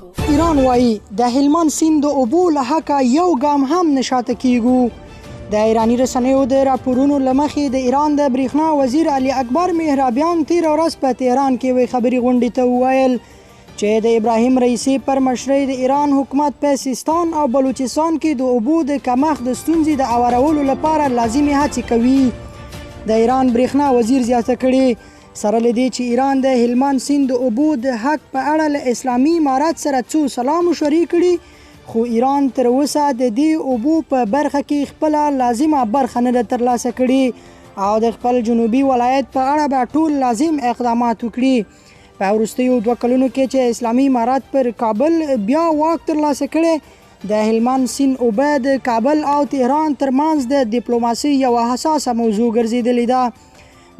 ایران وایي د هلمند سیند د اوبو له حقه یو ګام هم نه شاته کیږو. د ایراني رسنیو د راپورونو له مخې د ایران د برېښنا وزیر علي اکبر مهرابیان تېره ورځ په تهران کې یوې خبري غونډې ته وویل چې د ابراهیم رئیسي پر مشرۍ د ایران حکومت په سیستان او بلوچستان کې د اوبو د کمښت د ستونزې د هوارولو لپاره لازمي هڅې کوي. د ایران برېښنا وزیر زیاته کړې سره له دې چې ایران د هلمند سیند د اوبو د حق په اړه له اسلامي امارت سره څو سلا مشورې کړي، خو ایران تر اوسه د دې اوبو په برخه کې خپله لازمه برخه نه ده ترلاسه کړې او د خپل جنوبي ولایت په اړه به ټول لازم اقدامات وکړي. په وروستیو 2 کلونو کې چې اسلامي امارت پر کابل بیا واک ترلاسه کړی، د هلمند سیند اوبه د کابل او تهران ترمنځ د ډیپلوماسۍ یوه حساسه موضوع ګرځېدلې ده.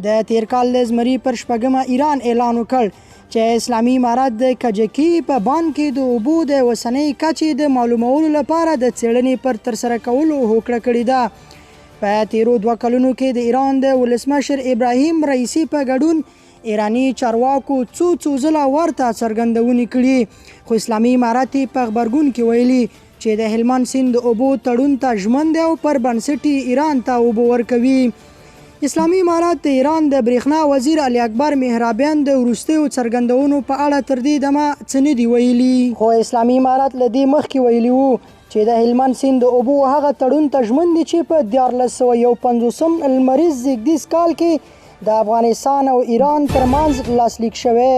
د تیر کال د زمري پر 8مه ایران اعلان وکړ چې اسلامي امارت د کجکي په بند کې د اوبو د اوسنۍ کچې د معلومولو لپاره د څېړنې پر ترسره کولو هوکړه کړې ده. په تیرو 2 کلونو کې د ایران د ولسمشر ابراهیم رئیسي په ګډون ایراني چارواکو څو ځله ورته څرګندونې کړي، خو اسلامي امارت په غبرګون کې ویلي چې د هلمند سیند د اوبو تړون ته ژمن دی او پر بنسټ ایران ته اوبه ورکوي. اسلامي امارت د ایران د برېښنا وزیر علي اکبر مهرابیان د وروستیو څرګندونو په اړه تر دې دمه څه نه دي ویلي، خو اسلامي امارت له دې مخکې ویلي وو چې د هلمند سیند د اوبو هغه تړون ته ژمن دي چې په 1451 لمریز زیږدیز کال کې د افغانستان او ایران ترمنځ لاسلیک شوی.